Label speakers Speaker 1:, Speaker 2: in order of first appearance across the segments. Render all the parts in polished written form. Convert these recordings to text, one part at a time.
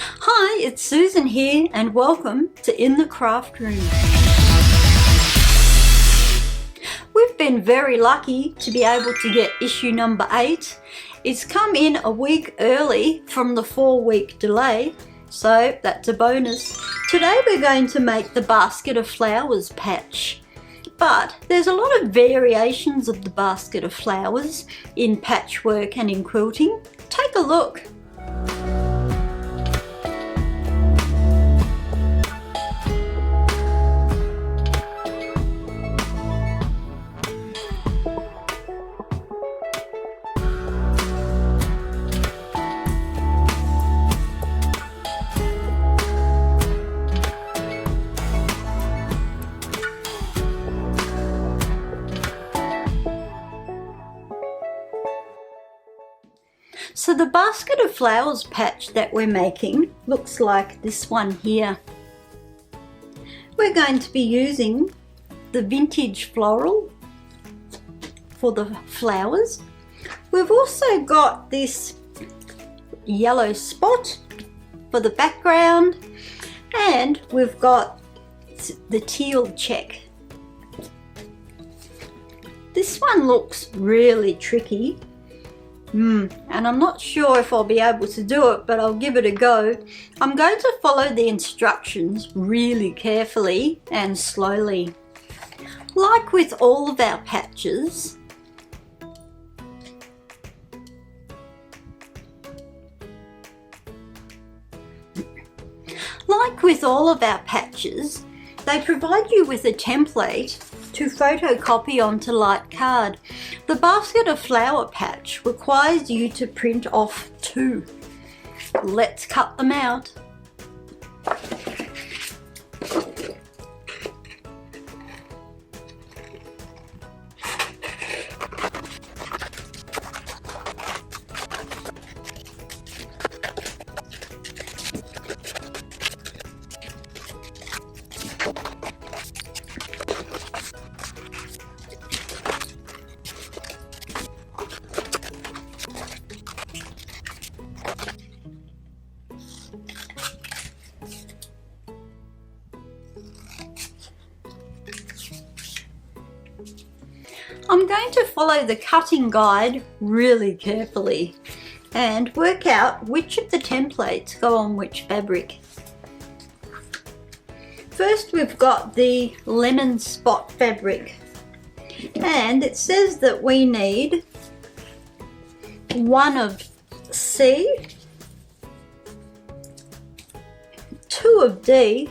Speaker 1: Hi, it's Susan here and welcome to In the Craft Room. We've been very lucky to be able to get issue number 8. It's come in a week early from the 4-week delay, so that's a bonus. Today we're going to make the Basket of Flowers patch. But there's a lot of variations of the Basket of Flowers in patchwork and in quilting. Take a look. So the Basket of Flowers patch that we're making looks like this one here. We're going to be using the vintage floral for the flowers. We've also got this yellow spot for the background, and we've got the teal check. This one looks really tricky. And I'm not sure if I'll be able to do it, but I'll give it a go. I'm going to follow the instructions really carefully and slowly. Like with all of our patches, they provide you with a template to photocopy onto light card. The Basket of Flower patch requires you to print off 2. Let's cut them out. I'm going to follow the cutting guide really carefully and work out which of the templates go on which fabric. First we've got the lemon spot fabric, and it says that we need 1 of C, 2 of D,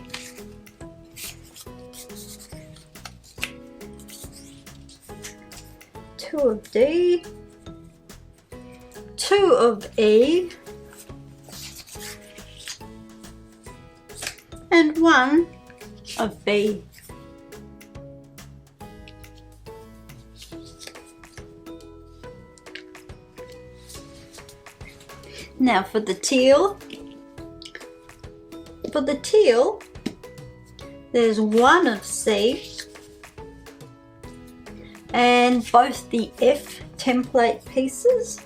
Speaker 1: 2 of D, 2 of E, and 1 of B. Now for the teal, there's 1 of C, and both the F template pieces,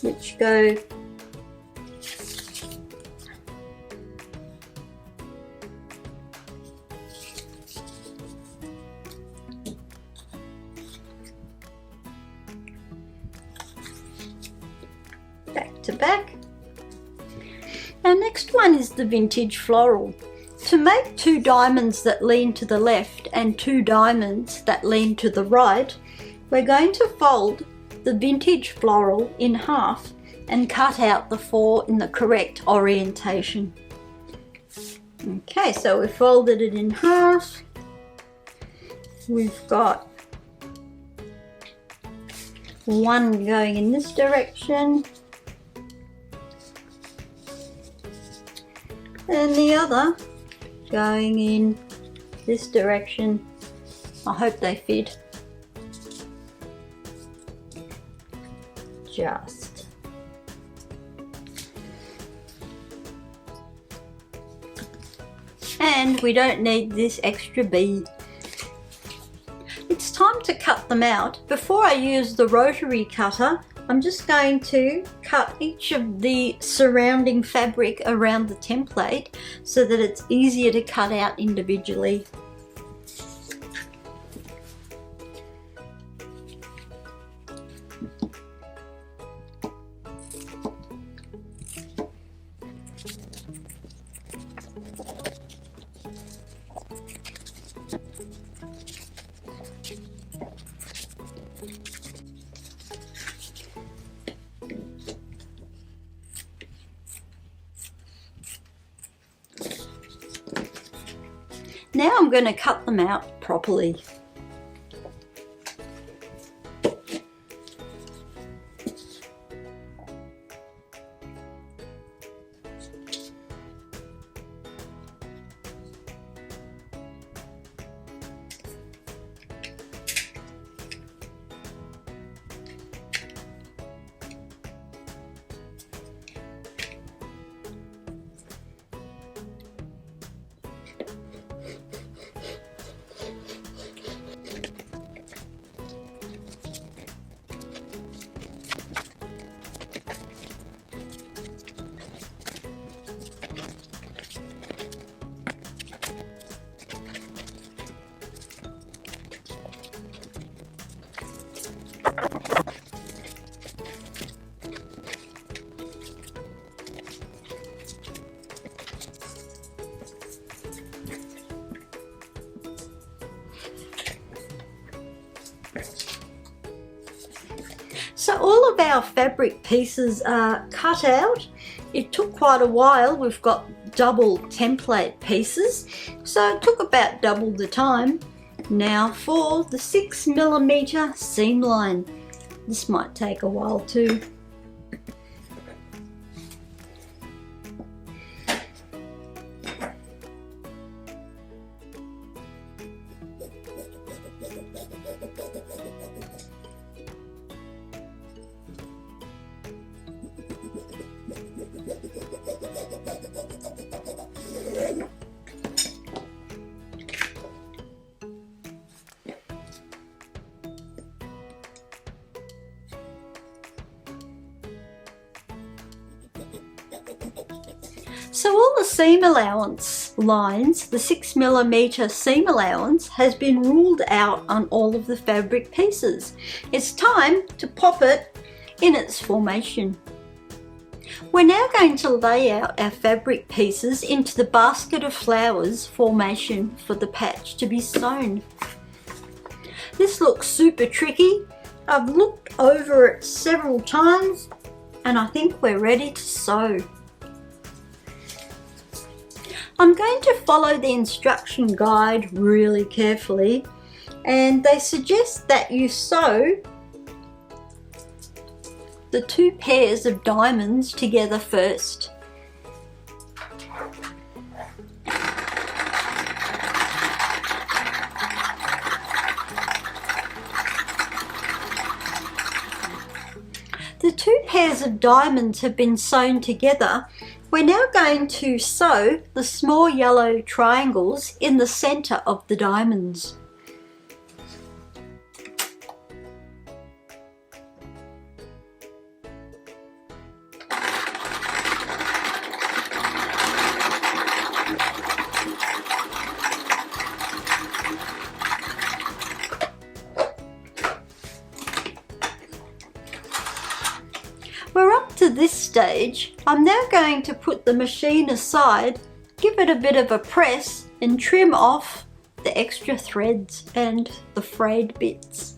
Speaker 1: which go back to back. Our next one is the vintage floral. To make 2 diamonds that lean to the left and 2 diamonds that lean to the right, we're going to fold the vintage floral in half and cut out the 4 in the correct orientation. Okay, so we folded it in half. We've got 1 going in this direction and the other going in this direction. I hope they fit. Just. And we don't need this extra bead. It's time to cut them out. Before I use the rotary cutter, I'm just going to cut each of the surrounding fabric around the template so that it's easier to cut out individually. Now I'm going to cut them out properly. So all of our fabric pieces are cut out. It took quite a while. We've got double template pieces, so it took about double the time. Now for the 6mm seam line. This might take a while too. So all the seam allowance lines, the 6mm seam allowance has been ruled out on all of the fabric pieces. It's time to pop it in its formation. We're now going to lay out our fabric pieces into the basket of flowers formation for the patch to be sewn. This looks super tricky. I've looked over it several times and I think we're ready to sew. I'm going to follow the instruction guide really carefully, and they suggest that you sew the 2 pairs of diamonds together first. The 2 pairs of diamonds have been sewn together. We're now going to sew the small yellow triangles in the center of the diamonds. We're up to this stage. I'm now going to put the machine aside, give it a bit of a press and trim off the extra threads and the frayed bits.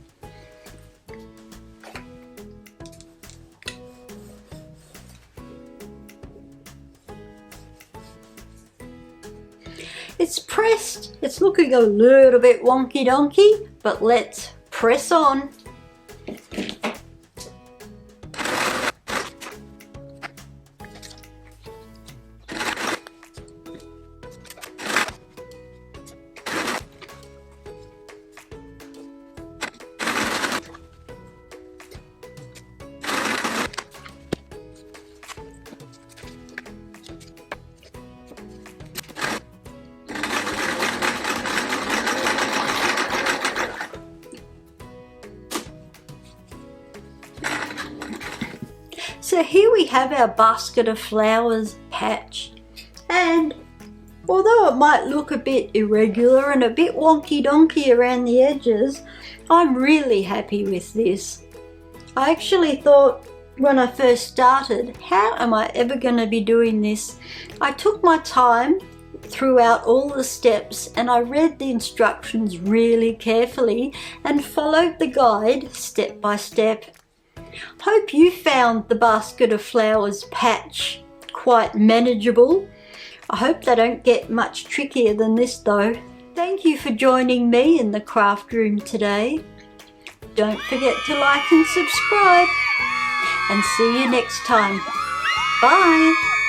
Speaker 1: It's pressed, it's looking a little bit wonky donkey, but let's press on. So here we have our basket of flowers patch, and although it might look a bit irregular and a bit wonky donkey around the edges, I'm really happy with this. I actually thought when I first started, how am I ever going to be doing this? I took my time throughout all the steps and I read the instructions really carefully and followed the guide step by step. Hope you found the basket of flowers patch quite manageable. I hope they don't get much trickier than this though. Thank you for joining me in the craft room today. Don't forget to like and subscribe, and see you next time. Bye.